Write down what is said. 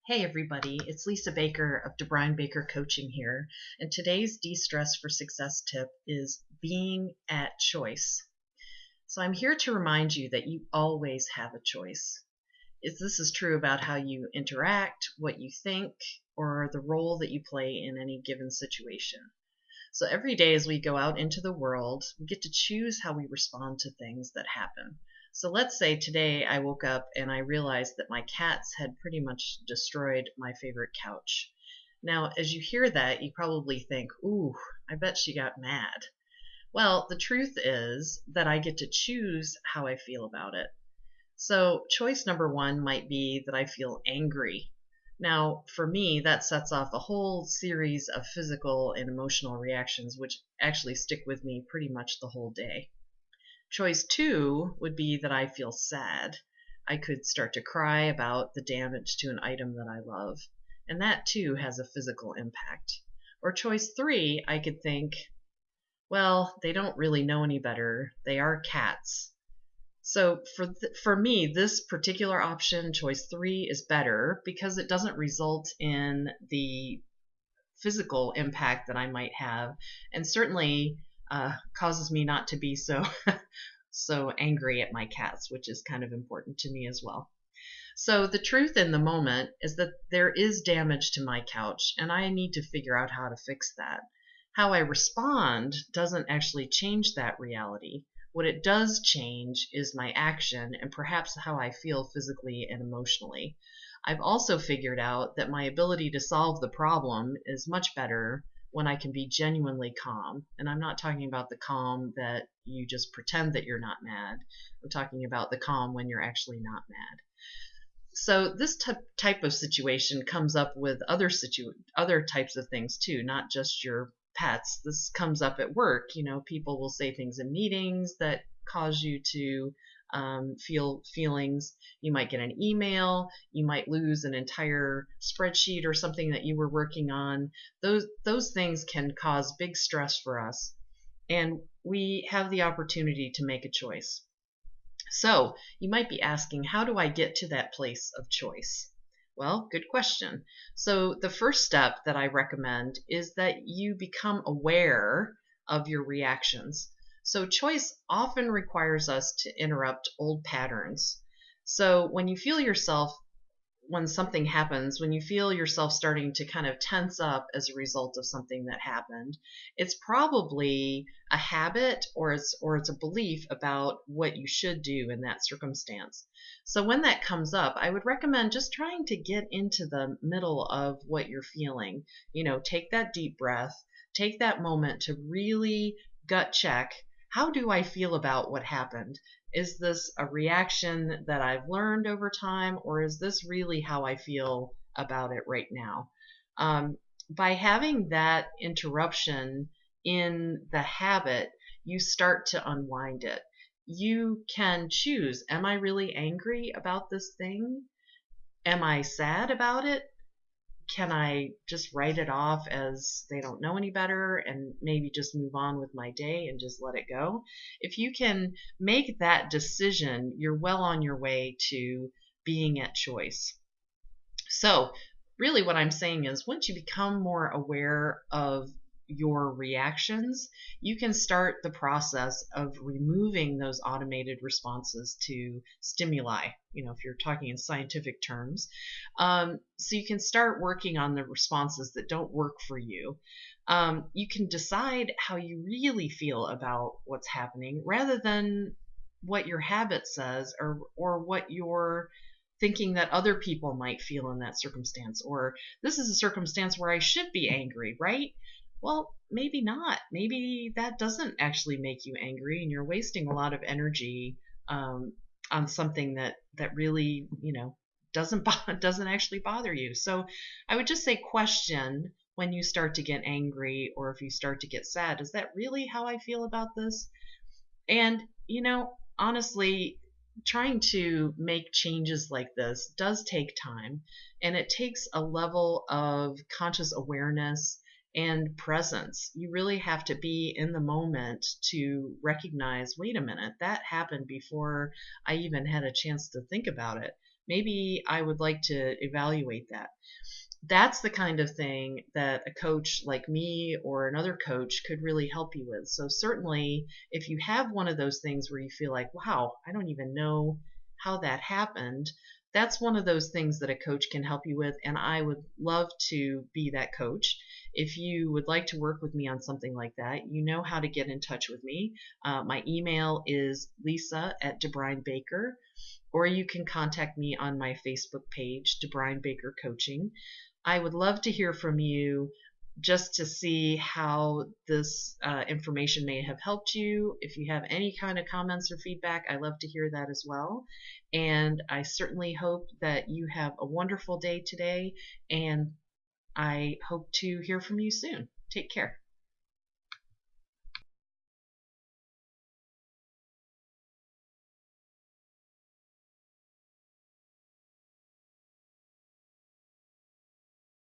Hey everybody, it's Lisa Baker of DeBrine Baker Coaching here, and today's De-Stress for Success tip is being at choice. So I'm here to remind you that you always have a choice. This is true about how you interact, what you think, or the role that you play in any given situation. So every day as we go out into the world, we get to choose how we respond to things that happen. So let's say today I woke up and I realized that my cats had pretty much destroyed my favorite couch. Now, as you hear that, you probably think, ooh, I bet she got mad. Well, the truth is that I get to choose how I feel about it. So choice number one might be that I feel angry. Now, for me, that sets off a whole series of physical and emotional reactions, which actually stick with me pretty much the whole day. Choice two would be that I feel sad. I could start to cry about the damage to an item that I love, and that too has a physical impact. Or choice three, I could think, well, they don't really know any better. They are cats. So for me, this particular option, choice three, is better because it doesn't result in the physical impact that I might have, and certainly causes me not to be so angry at my cats, which is kind of important to me as well. So the truth in the moment is that there is damage to my couch, and I need to figure out how to fix that. How I respond doesn't actually change that reality. What it does change is my action and perhaps how I feel physically and emotionally. I've also figured out that my ability to solve the problem is much better when I can be genuinely calm. And I'm not talking about the calm that you just pretend that you're not mad. I'm talking about the calm when you're actually not mad. So this type of situation comes up with other types of things too, not just your pets. This comes up at work. People will say things in meetings that cause you to feel feelings. You might get an email. You might lose an entire spreadsheet or something that you were working on. Those things can cause big stress for us, and we have the opportunity to make a choice. So you might be asking, how do I get to that place of choice? Well, good question. So the first step that I recommend is that you become aware of your reactions. So choice often requires us to interrupt old patterns. So when something happens, when you feel yourself starting to kind of tense up as a result of something that happened, it's probably a habit or it's a belief about what you should do in that circumstance. So when that comes up, I would recommend just trying to get into the middle of what you're feeling. Take that deep breath, take that moment to really gut check, how do I feel about what happened? Is this a reaction that I've learned over time, or is this really how I feel about it right now? By having that interruption in the habit, you start to unwind it. You can choose, am I really angry about this thing? Am I sad about it? Can I just write it off as they don't know any better and maybe just move on with my day and just let it go? If you can make that decision, you're well on your way to being at choice. So really what I'm saying is once you become more aware of your reactions, you can start the process of removing those automated responses to stimuli, if you're talking in scientific terms. So you can start working on the responses that don't work for you. You can decide how you really feel about what's happening rather than what your habit says or what you're thinking that other people might feel in that circumstance, or this is a circumstance where I should be angry, right? Well, maybe not. Maybe that doesn't actually make you angry, and you're wasting a lot of energy on something that really, doesn't actually bother you. So I would just say question when you start to get angry, or if you start to get sad, is that really how I feel about this? And honestly, trying to make changes like this does take time, and it takes a level of conscious awareness and presence. You really have to be in the moment to recognize, wait a minute, that happened before I even had a chance to think about it. maybe I would like to evaluate that. That's the kind of thing that a coach like me or another coach could really help you with. So certainly if you have one of those things where you feel like, wow, I don't even know how that happened, that's one of those things that a coach can help you with. And I would love to be that coach. If you would like to work with me on something like that, you know how to get in touch with me. My email is lisa@DeBrineBaker, or you can contact me on my Facebook page, DeBrine Baker Coaching. I would love to hear from you just to see how this information may have helped you. If you have any kind of comments or feedback, I love to hear that as well. And I certainly hope that you have a wonderful day today, and I hope to hear from you soon. Take care.